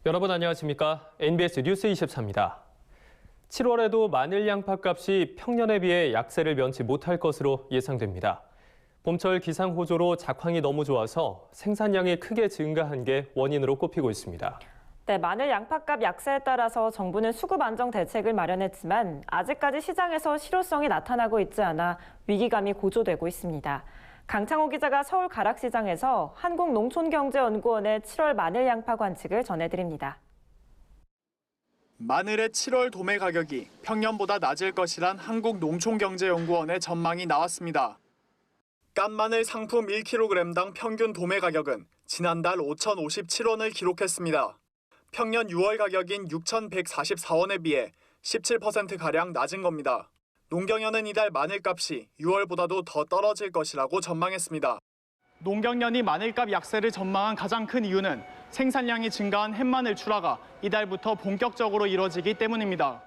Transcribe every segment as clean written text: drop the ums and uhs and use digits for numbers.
여러분 안녕하십니까? NBS 뉴스 24입니다. 7월에도 마늘 양파 값이 평년에 비해 약세를 면치 못할 것으로 예상됩니다. 봄철 기상 호조로 작황이 너무 좋아서 생산량이 크게 증가한 게 원인으로 꼽히고 있습니다. 네, 마늘 양파값 약세에 따라서 정부는 수급 안정 대책을 마련했지만 아직까지 시장에서 실효성이 나타나고 있지 않아 위기감이 고조되고 있습니다. 강창호 기자가 서울 가락시장에서 한국농촌경제연구원의 7월 마늘 양파 관측을 전해드립니다. 마늘의 7월 도매 가격이 평년보다 낮을 것이란 한국농촌경제연구원의 전망이 나왔습니다. 깐마늘 상품 1kg당 평균 도매 가격은 지난달 5,057원을 기록했습니다. 평년 6월 가격인 6,144원에 비해 17%가량 낮은 겁니다. 농경연은 이달 마늘값이 6월보다도 더 떨어질 것이라고 전망했습니다. 농경연이 마늘값 약세를 전망한 가장 큰 이유는 생산량이 증가한 햇마늘 출하가 이달부터 본격적으로 이뤄지기 때문입니다.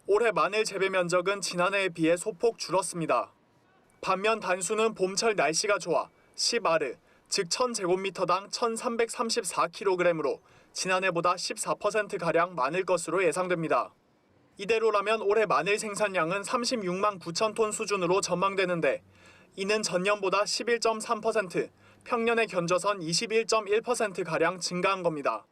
올해 마늘 재배 면적은 지난해에 비해 소폭 줄었습니다. 반면 단수는 봄철 날씨가 좋아 10아르, 즉 1000제곱미터당 1334kg으로 지난해보다 14%가량 많을 것으로 예상됩니다. 이대로라면 올해 마늘 생산량은 36만 9천 톤 수준으로 전망되는데 이는 전년보다 11.3%, 평년에 견져선 21.1%가량 증가한 겁니다.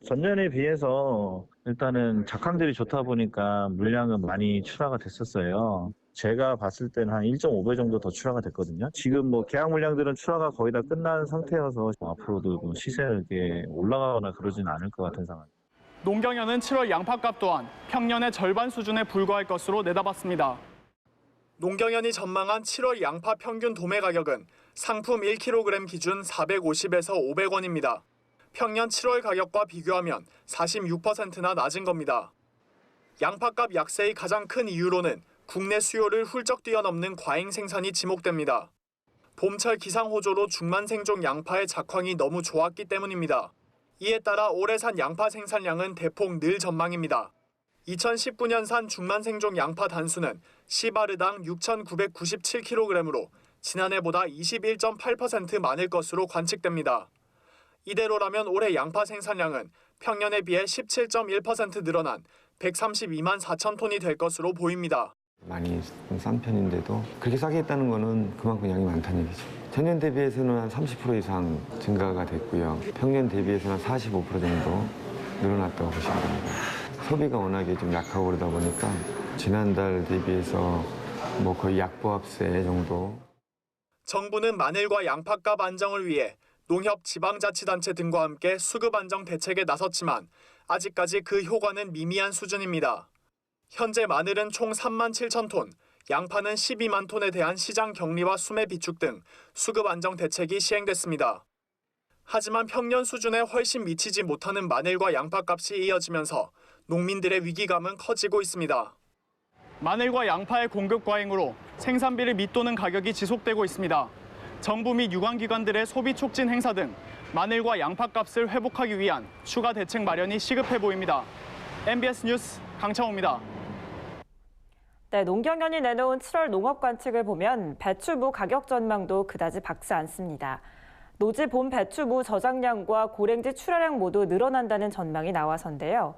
전년에 비해서 일단은 작황들이 좋다 보니까 물량은 많이 출하가 됐었어요. 제가 봤을 때는 한 1.5배 정도 더 출하가 됐거든요. 지금 계약 물량들은 출하가 거의 다 끝난 상태여서 앞으로도 시세가 이렇게 올라가거나 그러지는 않을 것 같은 상황입니다. 농경연은 7월 양파값 또한 평년의 절반 수준에 불과할 것으로 내다봤습니다. 농경연이 전망한 7월 양파 평균 도매 가격은 상품 1kg 기준 450에서 500원입니다. 평년 7월 가격과 비교하면 46%나 낮은 겁니다. 양파값 약세의 가장 큰 이유로는 국내 수요를 훌쩍 뛰어넘는 과잉 생산이 지목됩니다. 봄철 기상 호조로 중만생종 양파의 작황이 너무 좋았기 때문입니다. 이에 따라 올해 산 양파 생산량은 대폭 늘 전망입니다. 2019년산 중만생종 양파 단수는 10아르당 6,997kg으로 지난해보다 21.8% 많을 것으로 관측됩니다. 이대로라면 올해 양파 생산량은 평년에 비해 17.1% 늘어난 132만 4천 톤이 될 것으로 보입니다. 많이 싼 편인데도 그렇게 싸게 했다는 거는 그만큼 양이 많다는 얘기죠. 전년 대비해서는 한 30% 이상 증가가 됐고요. 평년 대비해서는 한 45% 정도 늘어났다고 보시면 됩니다. 소비가 워낙에 좀 약하고 그러다 보니까 지난달 대비해서 거의 약보합세 정도. 정부는 마늘과 양파값 안정을 위해 농협 지방자치단체 등과 함께 수급 안정 대책에 나섰지만 아직까지 그 효과는 미미한 수준입니다. 현재 마늘은 총 3만 7천 톤, 양파는 12만 톤에 대한 시장 격리와 수매 비축 등 수급 안정 대책이 시행됐습니다. 하지만 평년 수준에 훨씬 미치지 못하는 마늘과 양파 값이 이어지면서 농민들의 위기감은 커지고 있습니다. 마늘과 양파의 공급 과잉으로 생산비를 밑도는 가격이 지속되고 있습니다. 정부 및 유관기관들의 소비 촉진 행사 등 마늘과 양파 값을 회복하기 위한 추가 대책 마련이 시급해 보입니다. MBS 뉴스 강창호입니다. 네, 농경연이 내놓은 7월 농업 관측을 보면 배추무 가격 전망도 그다지 밝지 않습니다. 노지 봄 배추무 저장량과 고랭지 출하량 모두 늘어난다는 전망이 나와서인데요.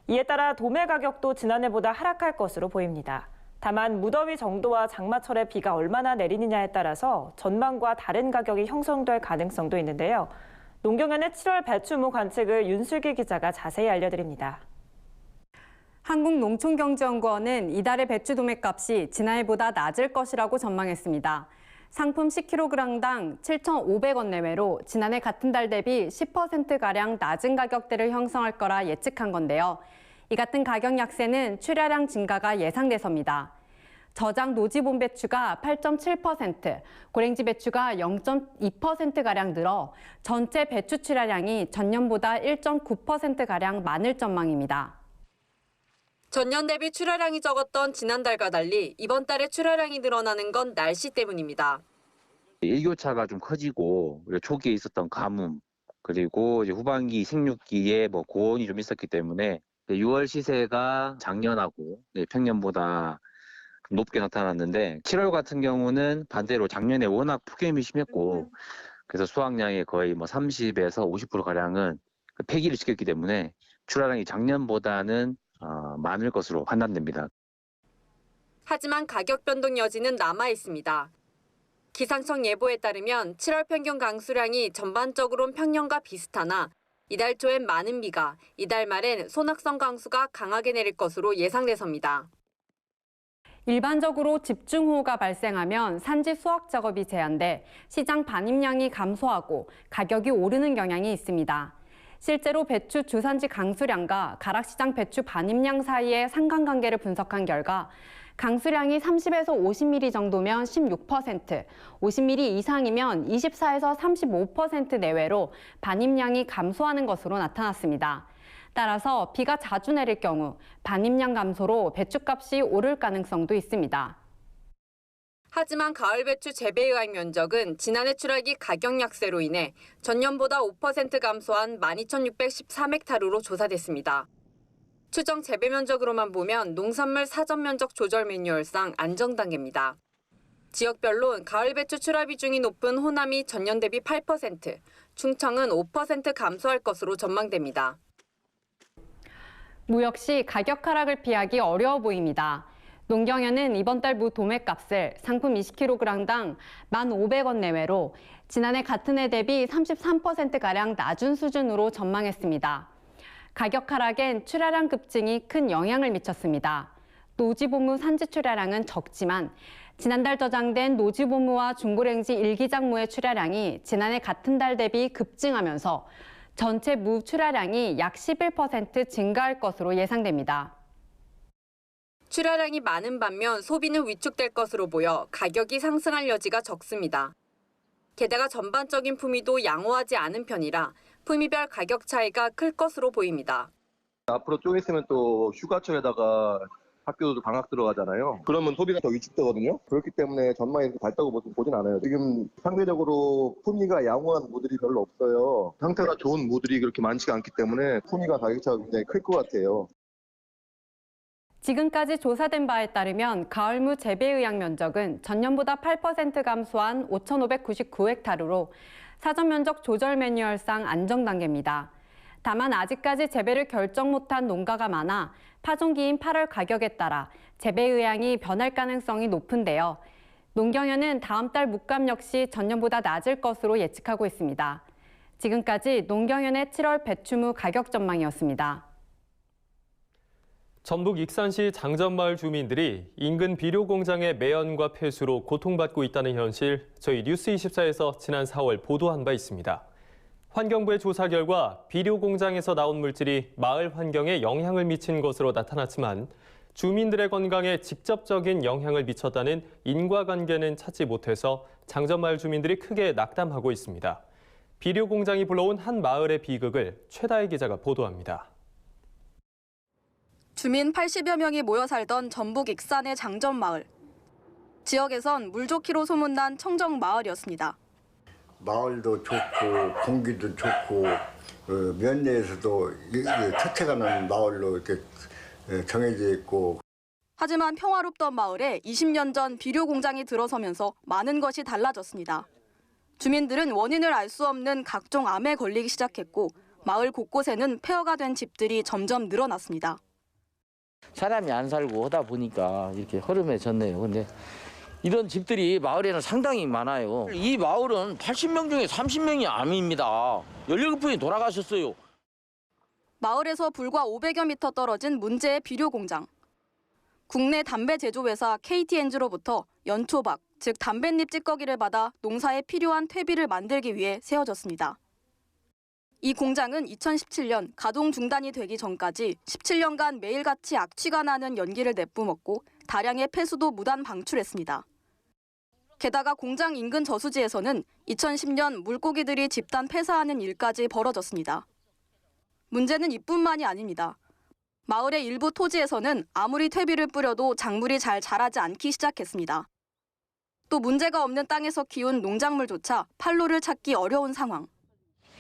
이에 따라 도매 가격도 지난해보다 하락할 것으로 보입니다. 다만 무더위 정도와 장마철에 비가 얼마나 내리느냐에 따라서 전망과 다른 가격이 형성될 가능성도 있는데요. 농경연의 7월 배추무 관측을 윤슬기 기자가 자세히 알려드립니다. 한국농촌경제연구원은 이달의 배추 도매값이 지난해보다 낮을 것이라고 전망했습니다. 상품 10kg당 7,500원 내외로 지난해 같은 달 대비 10%가량 낮은 가격대를 형성할 거라 예측한 건데요. 이 같은 가격 약세는 출하량 증가가 예상돼서입니다. 저장 노지봄 배추가 8.7%, 고랭지 배추가 0.2%가량 늘어 전체 배추 출하량이 전년보다 1.9%가량 많을 전망입니다. 전년 대비 출하량이 적었던 지난달과 달리 이번 달에 출하량이 늘어나는 건 날씨 때문입니다. 일교차가 좀 커지고 초기에 있었던 가뭄 그리고 이제 후반기 생육기에 고온이 좀 있었기 때문에 6월 시세가 작년하고 평년보다 높게 나타났는데 7월 같은 경우는 반대로 작년에 워낙 폭염이 심했고 그래서 수확량의 거의 30에서 50%가량은 폐기를 시켰기 때문에 출하량이 작년보다는 많을 것으로 판단됩니다. 하지만 가격 변동 여지는 남아 있습니다. 기상청 예보에 따르면 7월 평균 강수량이 전반적으로는 평년과 비슷하나 이달 초엔 많은 비가, 이달 말엔 소낙성 강수가 강하게 내릴 것으로 예상돼서입니다. 일반적으로 집중호우가 발생하면 산지 수확 작업이 제한돼 시장 반입량이 감소하고 가격이 오르는 경향이 있습니다. 실제로 배추 주산지 강수량과 가락시장 배추 반입량 사이의 상관관계를 분석한 결과 강수량이 30에서 50mm 정도면 16%, 50mm 이상이면 24에서 35% 내외로 반입량이 감소하는 것으로 나타났습니다. 따라서 비가 자주 내릴 경우 반입량 감소로 배추값이 오를 가능성도 있습니다. 하지만 가을 배추 재배 의학 면적은 지난해 추락이 가격 약세로 인해 전년보다 5% 감소한 12,614헥타르로 조사됐습니다. 추정 재배 면적으로만 보면 농산물 사전 면적 조절 매뉴얼상 안정 단계입니다. 지역별로 가을 배추 출하 비중이 높은 호남이 전년 대비 8%, 충청은 5% 감소할 것으로 전망됩니다. 무 역시 가격 하락을 피하기 어려워 보입니다. 농경연은 이번 달 무 도매값을 상품 20kg당 1,500원 내외로 지난해 같은 해 대비 33%가량 낮은 수준으로 전망했습니다. 가격 하락엔 출하량 급증이 큰 영향을 미쳤습니다. 노지보무 산지 출하량은 적지만 지난달 저장된 노지보무와 중고랭지 일기장무의 출하량이 지난해 같은 달 대비 급증하면서 전체 무 출하량이 약 11% 증가할 것으로 예상됩니다. 출하량이 많은 반면 소비는 위축될 것으로 보여 가격이 상승할 여지가 적습니다. 게다가 전반적인 품위도 양호하지 않은 편이라 품위별 가격 차이가 클 것으로 보입니다. 앞으로 좀 있으면 또 휴가철에다가 학교도 방학 들어가잖아요. 그러면 소비가 더 위축되거든요. 그렇기 때문에 전망이 이렇게 밝다고 보진 않아요. 지금 상대적으로 품위가 양호한 무들이 별로 없어요. 상태가 좋은 무들이 그렇게 많지가 않기 때문에 품위가 가격차가 굉장히 클 것 같아요. 지금까지 조사된 바에 따르면 가을무 재배 의학 면적은 전년보다 8% 감소한 5,599헥타르로 사전 면적 조절 매뉴얼상 안정 단계입니다. 다만 아직까지 재배를 결정 못한 농가가 많아 파종기인 8월 가격에 따라 재배 의향이 변할 가능성이 높은데요. 농경연은 다음 달 묵감 역시 전년보다 낮을 것으로 예측하고 있습니다. 지금까지 농경연의 7월 배추무 가격 전망이었습니다. 전북 익산시 장전마을 주민들이 인근 비료 공장의 매연과 폐수로 고통받고 있다는 현실 저희 뉴스24에서 지난 4월 보도한 바 있습니다. 환경부의 조사 결과 비료 공장에서 나온 물질이 마을 환경에 영향을 미친 것으로 나타났지만 주민들의 건강에 직접적인 영향을 미쳤다는 인과관계는 찾지 못해서 장전마을 주민들이 크게 낙담하고 있습니다. 비료 공장이 불러온 한 마을의 비극을 최다혜 기자가 보도합니다. 주민 80여 명이 모여 살던 전북 익산의 장전마을. 지역에선 물 좋기로 소문난 청정마을이었습니다. 마을도 좋고 공기도 좋고 면내에서도 첫째가 나는 마을로 이렇게 정해져 있고. 하지만 평화롭던 마을에 20년 전 비료 공장이 들어서면서 많은 것이 달라졌습니다. 주민들은 원인을 알 수 없는 각종 암에 걸리기 시작했고 마을 곳곳에는 폐허가 된 집들이 점점 늘어났습니다. 사람이 안 살고 하다 보니까 이렇게 허름해졌네요. 근데 이런 집들이 마을에는 상당히 많아요. 이 마을은 80명 중에 30명이 암입니다. 17분이 돌아가셨어요. 마을에서 불과 500여 미터 떨어진 문제의 비료 공장. 국내 담배 제조회사 KTNG로부터 연초박, 즉 담뱃잎 찌꺼기를 받아 농사에 필요한 퇴비를 만들기 위해 세워졌습니다. 이 공장은 2017년 가동 중단이 되기 전까지 17년간 매일같이 악취가 나는 연기를 내뿜었고 다량의 폐수도 무단 방출했습니다. 게다가 공장 인근 저수지에서는 2010년 물고기들이 집단 폐사하는 일까지 벌어졌습니다. 문제는 이뿐만이 아닙니다. 마을의 일부 토지에서는 아무리 퇴비를 뿌려도 작물이 잘 자라지 않기 시작했습니다. 또 문제가 없는 땅에서 키운 농작물조차 판로를 찾기 어려운 상황.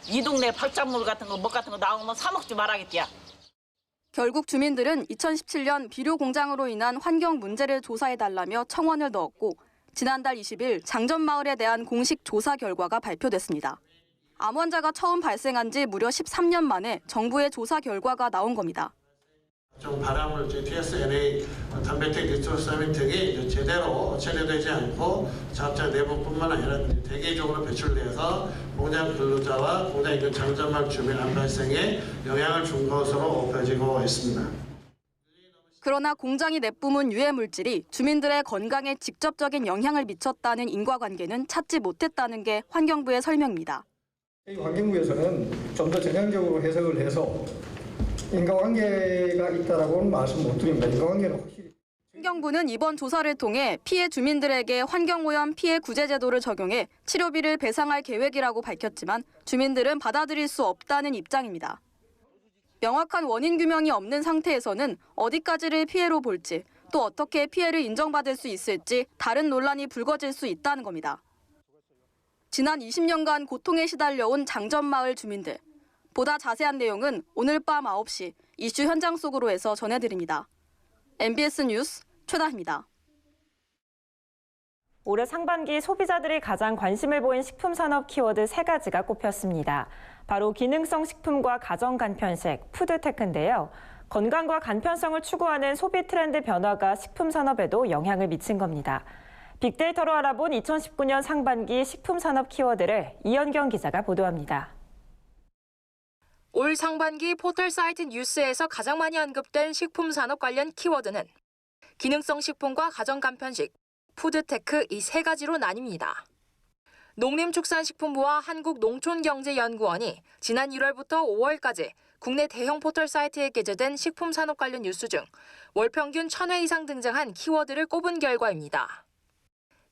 이 동네 발작물 같은 거, 먹 같은 거 나오면 사 먹지 말아야겠지야. 결국 주민들은 2017년 비료 공장으로 인한 환경 문제를 조사해달라며 청원을 넣었고 지난달 20일 장전마을에 대한 공식 조사 결과가 발표됐습니다. 암 환자가 처음 발생한 지 무려 13년 만에 정부의 조사 결과가 나온 겁니다. 좀 바람을 TSNA 단백질 리소스 서밋 등이 제대로 처리되지 않고 자업자 내부뿐만 아니라 대개적으로 배출돼서 공장 근로자와 공장 인근 장점막 주민 암 발생에 영향을 준 것으로 보여지고 있습니다. 그러나 공장이 내뿜은 유해 물질이 주민들의 건강에 직접적인 영향을 미쳤다는 인과관계는 찾지 못했다는 게 환경부의 설명입니다. 환경부에서는 좀 더 전향적으로 해석을 해서 인과관계가 있다라고는 말씀 못 드립니다. 인과관계는 확실히. 환경부는 이번 조사를 통해 피해 주민들에게 환경오염 피해 구제 제도를 적용해 치료비를 배상할 계획이라고 밝혔지만 주민들은 받아들일 수 없다는 입장입니다. 명확한 원인 규명이 없는 상태에서는 어디까지를 피해로 볼지 또 어떻게 피해를 인정받을 수 있을지 다른 논란이 불거질 수 있다는 겁니다. 지난 20년간 고통에 시달려온 장전마을 주민들. 보다 자세한 내용은 오늘 밤 9시 이슈 현장 속으로 해서 전해드립니다. MBS 뉴스 최다희입니다. 올해 상반기 소비자들이 가장 관심을 보인 식품 산업 키워드 3가지가 꼽혔습니다. 바로 기능성 식품과 가정 간편식, 푸드테크인데요. 건강과 간편성을 추구하는 소비 트렌드 변화가 식품 산업에도 영향을 미친 겁니다. 빅데이터로 알아본 2019년 상반기 식품 산업 키워드를 이현경 기자가 보도합니다. 올 상반기 포털 사이트 뉴스에서 가장 많이 언급된 식품 산업 관련 키워드는 기능성 식품과 가정 간편식, 푸드테크 이 3가지로 나뉩니다. 농림축산식품부와 한국농촌경제연구원이 지난 1월부터 5월까지 국내 대형 포털 사이트에 게재된 식품 산업 관련 뉴스 중 월 평균 1000회 이상 등장한 키워드를 꼽은 결과입니다.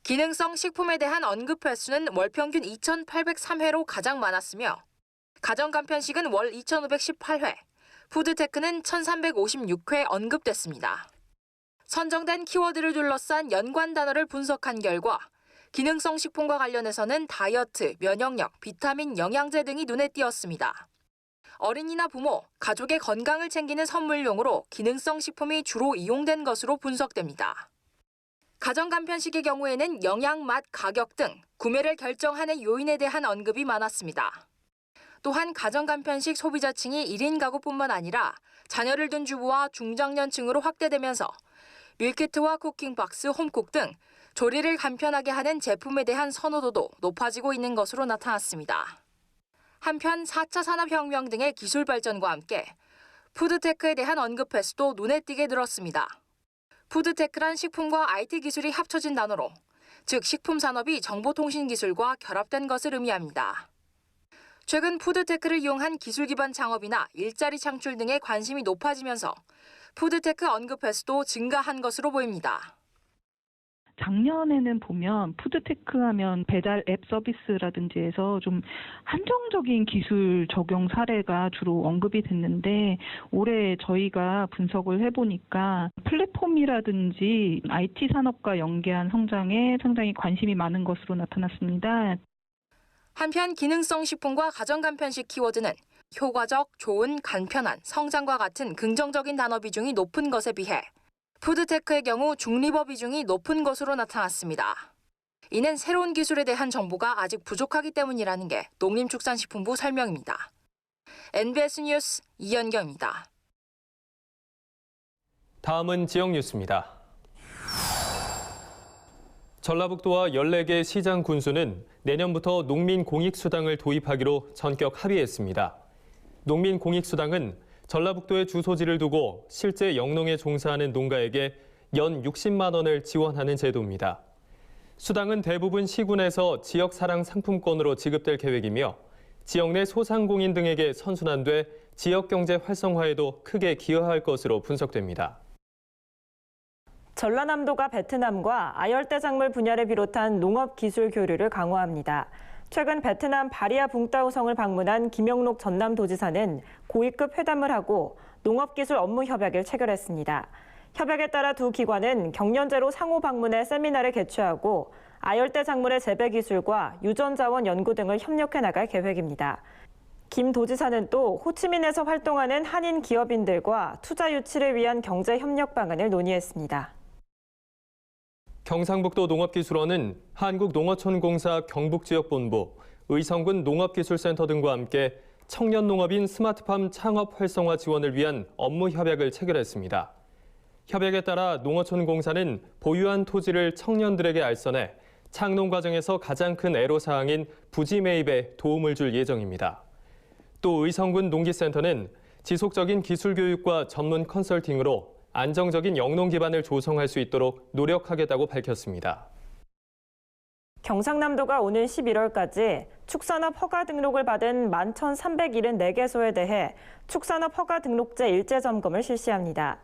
기능성 식품에 대한 언급 횟수는 월 평균 2,803회로 가장 많았으며 가정 간편식은 월 2,518회, 푸드테크는 1,356회 언급됐습니다. 선정된 키워드를 둘러싼 연관 단어를 분석한 결과 기능성 식품과 관련해서는 다이어트, 면역력, 비타민, 영양제 등이 눈에 띄었습니다. 어린이나 부모, 가족의 건강을 챙기는 선물용으로 기능성 식품이 주로 이용된 것으로 분석됩니다. 가정 간편식의 경우에는 영양, 맛, 가격 등 구매를 결정하는 요인에 대한 언급이 많았습니다. 또한 가정 간편식 소비자층이 1인 가구뿐만 아니라 자녀를 둔 주부와 중장년층으로 확대되면서 밀키트와 쿠킹박스, 홈쿡 등 조리를 간편하게 하는 제품에 대한 선호도도 높아지고 있는 것으로 나타났습니다. 한편 4차 산업혁명 등의 기술 발전과 함께 푸드테크에 대한 언급 횟수도 눈에 띄게 늘었습니다. 푸드테크란 식품과 IT 기술이 합쳐진 단어로, 즉 식품 산업이 정보통신 기술과 결합된 것을 의미합니다. 최근 푸드테크를 이용한 기술 기반 창업이나 일자리 창출 등에 관심이 높아지면서 푸드테크 언급 횟수도 증가한 것으로 보입니다. 작년에는 보면 푸드테크 하면 배달 앱 서비스라든지 해서 좀 한정적인 기술 적용 사례가 주로 언급이 됐는데 올해 저희가 분석을 해보니까 플랫폼이라든지 IT 산업과 연계한 성장에 상당히 관심이 많은 것으로 나타났습니다. 한편 기능성 식품과 가정 간편식 키워드는 효과적, 좋은, 간편한, 성장과 같은 긍정적인 단어 비중이 높은 것에 비해 푸드테크의 경우 중립어 비중이 높은 것으로 나타났습니다. 이는 새로운 기술에 대한 정보가 아직 부족하기 때문이라는 게 농림축산식품부 설명입니다. NBS 뉴스 이현경입니다. 다음은 지역 뉴스입니다. 전라북도와 14개 시장 군수는 내년부터 농민공익수당을 도입하기로 전격 합의했습니다. 농민공익수당은 전라북도의 주소지를 두고 실제 영농에 종사하는 농가에게 연 60만 원을 지원하는 제도입니다. 수당은 대부분 시군에서 지역사랑 상품권으로 지급될 계획이며 지역 내 소상공인 등에게 선순환돼 지역경제 활성화에도 크게 기여할 것으로 분석됩니다. 전라남도가 베트남과 아열대 작물 분야를 비롯한 농업 기술 교류를 강화합니다. 최근 베트남 바리아 붕따오성을 방문한 김영록 전남도지사는 고위급 회담을 하고 농업기술 업무 협약을 체결했습니다. 협약에 따라 두 기관은 경년제로 상호 방문해 세미나를 개최하고 아열대 작물의 재배 기술과 유전자원 연구 등을 협력해 나갈 계획입니다. 김 도지사는 또 호치민에서 활동하는 한인 기업인들과 투자 유치를 위한 경제 협력 방안을 논의했습니다. 경상북도 농업기술원은 한국농어촌공사 경북지역본부, 의성군 농업기술센터 등과 함께 청년 농업인 스마트팜 창업 활성화 지원을 위한 업무 협약을 체결했습니다. 협약에 따라 농어촌공사는 보유한 토지를 청년들에게 알선해 창농 과정에서 가장 큰 애로사항인 부지 매입에 도움을 줄 예정입니다. 또 의성군 농기센터는 지속적인 기술 교육과 전문 컨설팅으로 안정적인 영농 기반을 조성할 수 있도록 노력하겠다고 밝혔습니다. 경상남도가 오는 11월까지 축산업 허가 등록을 받은 11,374개소에 대해 축산업 허가 등록제 일제 점검을 실시합니다.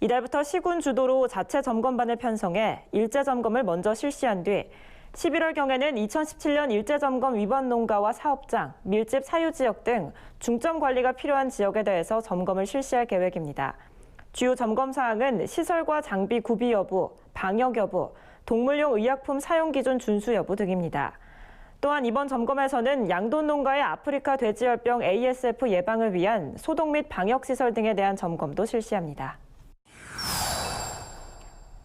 이달부터 시군 주도로 자체 점검반을 편성해 일제 점검을 먼저 실시한 뒤 11월경에는 2017년 일제 점검 위반 농가와 사업장, 밀집 사유 지역 등 중점 관리가 필요한 지역에 대해서 점검을 실시할 계획입니다. 주요 점검 사항은 시설과 장비 구비 여부, 방역 여부, 동물용 의약품 사용 기준 준수 여부 등입니다. 또한 이번 점검에서는 양돈 농가의 아프리카 돼지열병 ASF 예방을 위한 소독 및 방역 시설 등에 대한 점검도 실시합니다.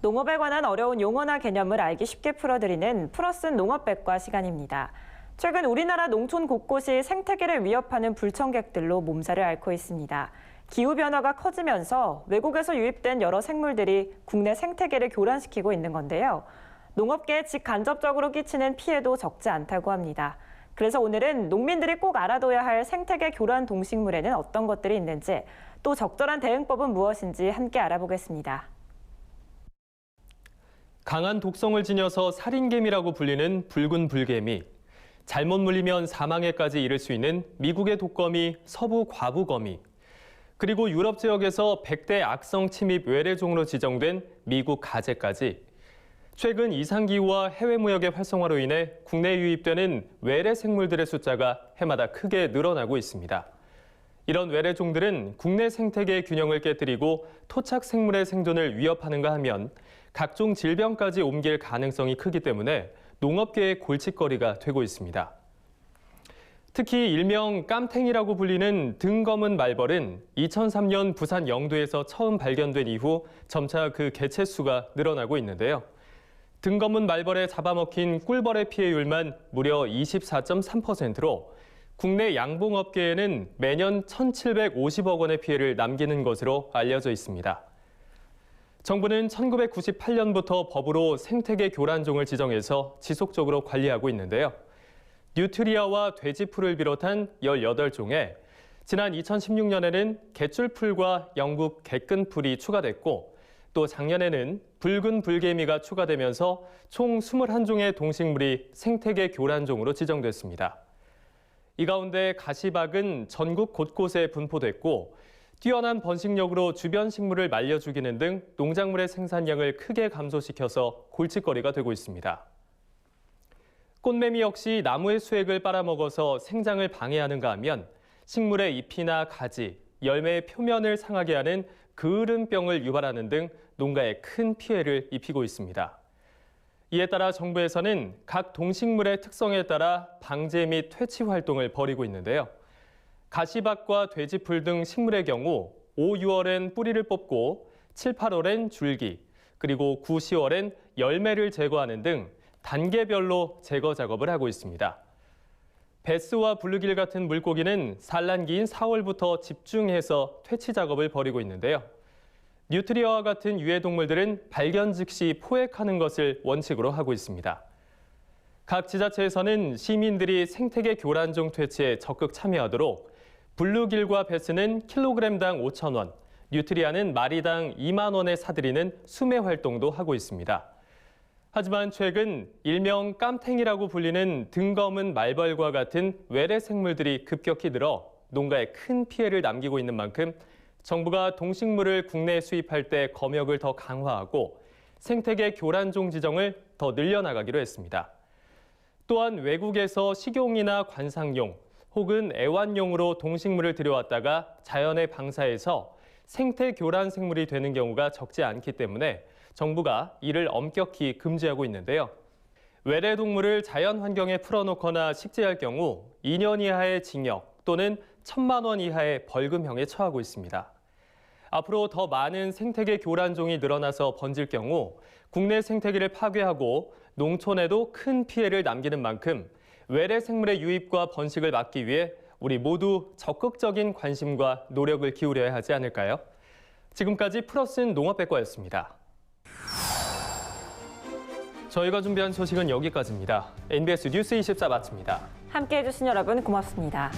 농업에 관한 어려운 용어나 개념을 알기 쉽게 풀어드리는 플러스 농업백과 시간입니다. 최근 우리나라 농촌 곳곳이 생태계를 위협하는 불청객들로 몸살을 앓고 있습니다. 기후변화가 커지면서 외국에서 유입된 여러 생물들이 국내 생태계를 교란시키고 있는 건데요. 농업계에 직간접적으로 끼치는 피해도 적지 않다고 합니다. 그래서 오늘은 농민들이 꼭 알아둬야 할 생태계 교란 동식물에는 어떤 것들이 있는지, 또 적절한 대응법은 무엇인지 함께 알아보겠습니다. 강한 독성을 지녀서 살인개미라고 불리는 붉은 불개미, 잘못 물리면 사망에까지 이를 수 있는 미국의 독거미 서부 과부거미, 그리고 유럽 지역에서 100대 악성 침입 외래종으로 지정된 미국 가재까지 최근 이상기후와 해외 무역의 활성화로 인해 국내에 유입되는 외래 생물들의 숫자가 해마다 크게 늘어나고 있습니다. 이런 외래종들은 국내 생태계의 균형을 깨뜨리고 토착 생물의 생존을 위협하는가 하면 각종 질병까지 옮길 가능성이 크기 때문에 농업계의 골칫거리가 되고 있습니다. 특히 일명 깜탱이라고 불리는 등검은 말벌은 2003년 부산 영도에서 처음 발견된 이후 점차 그 개체수가 늘어나고 있는데요. 등검은 말벌에 잡아먹힌 꿀벌의 피해율만 무려 24.3%로 국내 양봉업계에는 매년 1,750억 원의 피해를 남기는 것으로 알려져 있습니다. 정부는 1998년부터 법으로 생태계 교란종을 지정해서 지속적으로 관리하고 있는데요. 뉴트리아와 돼지풀을 비롯한 18종에 지난 2016년에는 개줄풀과 영국 개끈풀이 추가됐고 또 작년에는 붉은 불개미가 추가되면서 총 21종의 동식물이 생태계 교란종으로 지정됐습니다. 이 가운데 가시박은 전국 곳곳에 분포됐고 뛰어난 번식력으로 주변 식물을 말려 죽이는 등 농작물의 생산량을 크게 감소시켜서 골칫거리가 되고 있습니다. 꽃매미 역시 나무의 수액을 빨아먹어서 생장을 방해하는가 하면 식물의 잎이나 가지, 열매의 표면을 상하게 하는 그을음병을 유발하는 등 농가에 큰 피해를 입히고 있습니다. 이에 따라 정부에서는 각 동식물의 특성에 따라 방제 및 퇴치 활동을 벌이고 있는데요. 가시박과 돼지풀 등 식물의 경우 5, 6월엔 뿌리를 뽑고 7, 8월엔 줄기, 그리고 9, 10월엔 열매를 제거하는 등 단계별로 제거 작업을 하고 있습니다. 베스와 블루길 같은 물고기는 산란기인 4월부터 집중해서 퇴치 작업을 벌이고 있는데요. 뉴트리아와 같은 유해동물들은 발견 즉시 포획하는 것을 원칙으로 하고 있습니다. 각 지자체에서는 시민들이 생태계 교란종 퇴치에 적극 참여하도록 블루길과 베스는 킬로그램당 5,000원, 뉴트리아는 마리당 2만 원에 사들이는 수매 활동도 하고 있습니다. 하지만 최근 일명 깜탱이라고 불리는 등검은 말벌과 같은 외래 생물들이 급격히 늘어 농가에 큰 피해를 남기고 있는 만큼 정부가 동식물을 국내에 수입할 때 검역을 더 강화하고 생태계 교란종 지정을 더 늘려나가기로 했습니다. 또한 외국에서 식용이나 관상용 혹은 애완용으로 동식물을 들여왔다가 자연에 방사해서 생태 교란 생물이 되는 경우가 적지 않기 때문에 정부가 이를 엄격히 금지하고 있는데요. 외래 동물을 자연 환경에 풀어놓거나 식재할 경우 2년 이하의 징역 또는 1,000만 원 이하의 벌금형에 처하고 있습니다. 앞으로 더 많은 생태계 교란종이 늘어나서 번질 경우 국내 생태계를 파괴하고 농촌에도 큰 피해를 남기는 만큼 외래 생물의 유입과 번식을 막기 위해 우리 모두 적극적인 관심과 노력을 기울여야 하지 않을까요? 지금까지 플러스는 농업백과였습니다. 저희가 준비한 소식은 여기까지입니다. NBS 뉴스 24 마칩니다. 함께해 주신 여러분 고맙습니다.